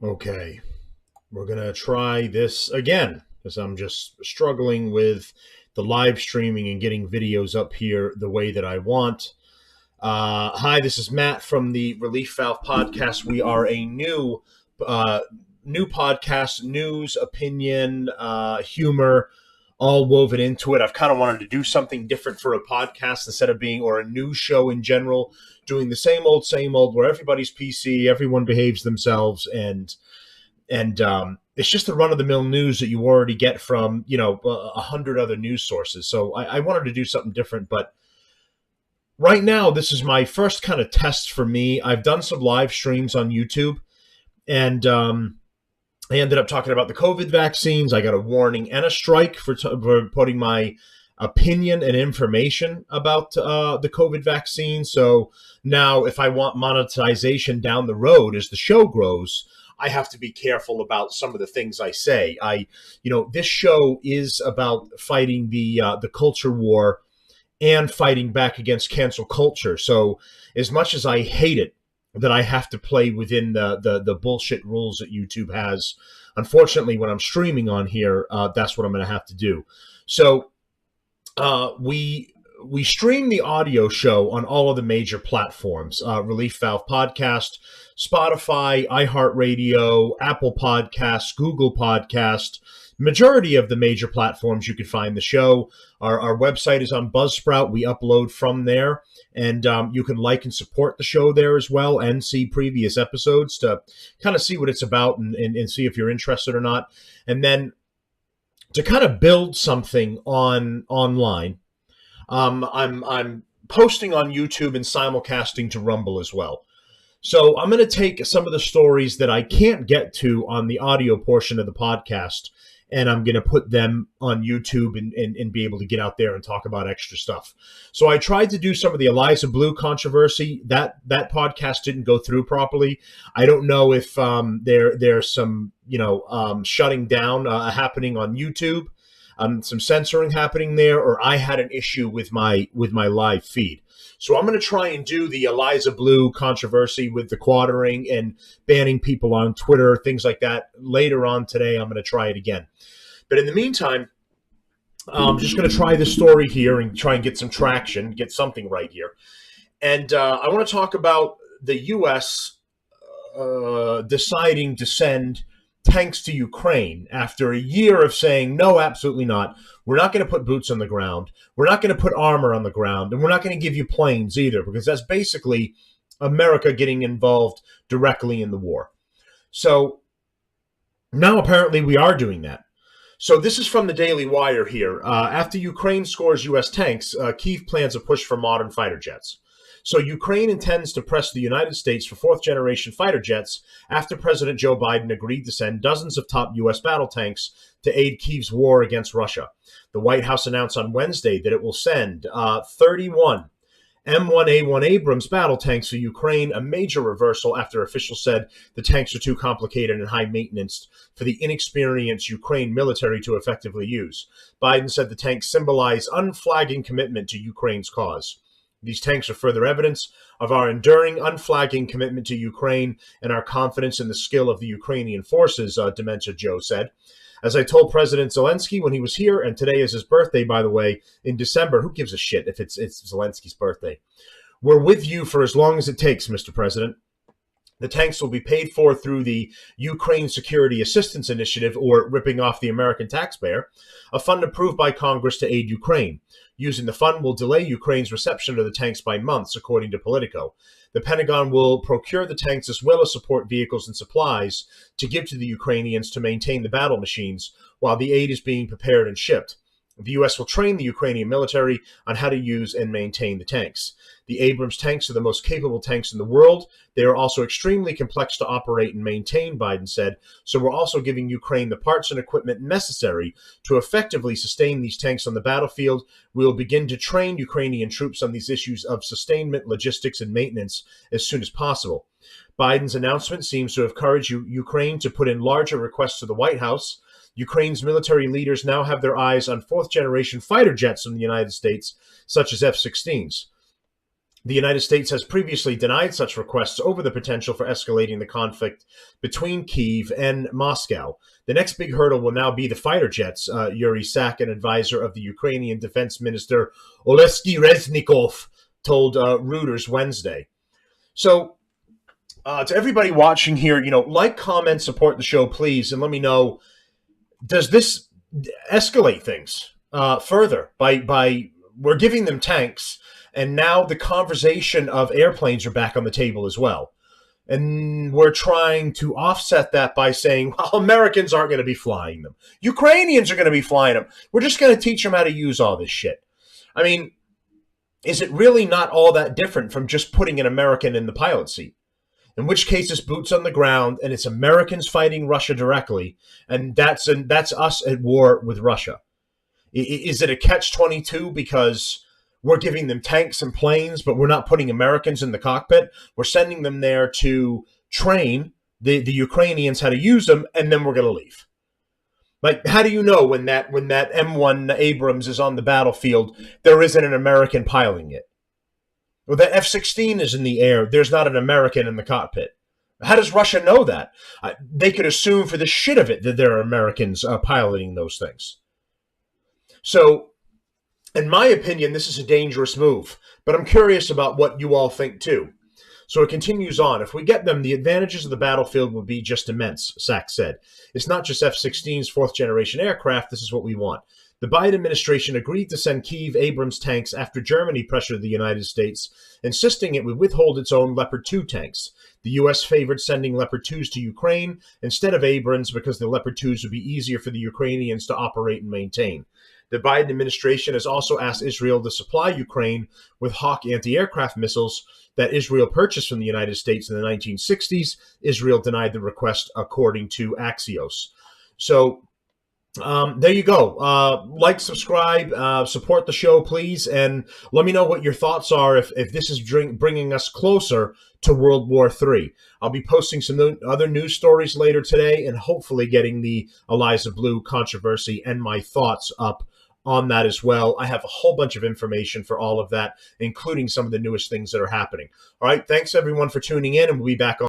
Okay, we're going to try this again because I'm just struggling with the live streaming and getting videos up here the way that I want. Hi, this is Matt from the Relief Valve podcast. We are a uh, new podcast, news, opinion, humor, all woven into it. I've kind of wanted to do something different for a podcast instead of being, or a news show in general, doing the same old, where everybody's PC, everyone behaves themselves, and it's just the run of the mill news that you already get from 100 other news sources. So I wanted to do something different, but right now this is my first kind of test for me. I've done some live streams on YouTube, and I ended up talking about the COVID vaccines. I got a warning and a strike for putting my opinion and information about the COVID vaccine. So now, if I want monetization down the road as the show grows, I have to be careful about some of the things I say. This show is about fighting the culture war and fighting back against cancel culture. So as much as I hate it that I have to play within the bullshit rules that YouTube has, unfortunately, when I'm streaming on here, that's what I'm going to have to do. So we stream the audio show on all of the major platforms: Relief Valve Podcast, Spotify, iHeartRadio, Apple Podcasts, Google Podcast. Majority of the major platforms you can find the show. Our website is on Buzzsprout. We upload from there, and you can like and support the show there as well, and see previous episodes to kind of see what it's about, and see if you're interested or not. And then to kind of build something online, I'm posting on YouTube and simulcasting to Rumble as well. So I'm going to take some of the stories that I can't get to on the audio portion of the podcast, and I'm going to put them on YouTube and be able to get out there and talk about extra stuff. So I tried to do some of the Eliza Blue controversy. That podcast didn't go through properly. I don't know if there's some shutting down happening on YouTube, some censoring happening there, or I had an issue with my live feed. So I'm going to try and do the Eliza Blue controversy with the quartering and banning people on Twitter, things like that. Later on today, I'm going to try it again. But in the meantime, I'm just going to try this story here and try and get some traction, get something right here. And I want to talk about the U.S. Deciding to send tanks to Ukraine after a year of saying, no, absolutely not. We're not going to put boots on the ground. We're not going to put armor on the ground. And we're not going to give you planes either, because that's basically America getting involved directly in the war. So now apparently we are doing that. So this is from the Daily Wire here. After Ukraine scores U.S. tanks, Kyiv plans a push for modern fighter jets. So Ukraine intends to press the United States for fourth-generation fighter jets after President Joe Biden agreed to send dozens of top U.S. battle tanks to aid Kyiv's war against Russia. The White House announced on Wednesday that it will send 31 M1 Abrams battle tanks for Ukraine, a major reversal after officials said the tanks are too complicated and high maintenance for the inexperienced Ukraine military to effectively use. Biden said the tanks symbolize unflagging commitment to Ukraine's cause. These tanks are further evidence of our enduring, unflagging commitment to Ukraine and our confidence in the skill of the Ukrainian forces, Dementia Joe said. As I told President Zelensky when he was here, and today is his birthday, by the way, in December. Who gives a shit if it's Zelensky's birthday? We're with you for as long as it takes, Mr. President. The tanks will be paid for through the Ukraine Security Assistance Initiative, or ripping off the American taxpayer, a fund approved by Congress to aid Ukraine. Using the fund will delay Ukraine's reception of the tanks by months, according to Politico. The Pentagon will procure the tanks as well as support vehicles and supplies to give to the Ukrainians to maintain the battle machines while the aid is being prepared and shipped. The U.S. will train the Ukrainian military on how to use and maintain the tanks. The Abrams tanks are the most capable tanks in the world. They are also extremely complex to operate and maintain, Biden said, so we're also giving Ukraine the parts and equipment necessary to effectively sustain these tanks on the battlefield. We will begin to train Ukrainian troops on these issues of sustainment, logistics, and maintenance as soon as possible. Biden's announcement seems to have encouraged Ukraine to put in larger requests to the White House. Ukraine's military leaders now have their eyes on fourth-generation fighter jets from the United States, such as F-16s. The United States has previously denied such requests over the potential for escalating the conflict between Kyiv and Moscow. The next big hurdle will now be the fighter jets, Yuri Sak, an advisor of the Ukrainian Defense Minister Oleksiy Reznikov, told Reuters Wednesday. So, to everybody watching here, like, comment, support the show, please, and let me know, does this escalate things further by we're giving them tanks, and now the conversation of airplanes are back on the table as well. And we're trying to offset that by saying, well, Americans aren't going to be flying them. Ukrainians are going to be flying them. We're just going to teach them how to use all this shit. I mean, is it really not all that different from just putting an American in the pilot seat? In which case it's boots on the ground and it's Americans fighting Russia directly, and that's us at war with Russia. Is it a catch-22 because we're giving them tanks and planes, but we're not putting Americans in the cockpit? We're sending them there to train the Ukrainians how to use them, and then we're going to leave. Like, how do you know when that M1 Abrams is on the battlefield, there isn't an American piloting it? Well, the F-16 is in the air, there's not an American in the cockpit. How does Russia know that? They could assume for the shit of it that there are Americans piloting those things. So, in my opinion, this is a dangerous move, but I'm curious about what you all think too. So it continues on. If we get them, the advantages of the battlefield will be just immense, Sachs said. It's not just F-16's fourth-generation aircraft. This is what we want. The Biden administration agreed to send Kyiv Abrams tanks after Germany pressured the United States, insisting it would withhold its own Leopard 2 tanks. The U.S. favored sending Leopard 2s to Ukraine instead of Abrams because the Leopard 2s would be easier for the Ukrainians to operate and maintain. The Biden administration has also asked Israel to supply Ukraine with Hawk anti-aircraft missiles that Israel purchased from the United States in the 1960s. Israel denied the request, according to Axios. So there you go. Like, subscribe, support the show, please, and let me know what your thoughts are if this is bringing us closer to World War III. I'll be posting some other news stories later today and hopefully getting the Eliza Blue controversy and my thoughts up on that as well. I have a whole bunch of information for all of that, including some of the newest things that are happening. All right, thanks everyone for tuning in, and we'll be back on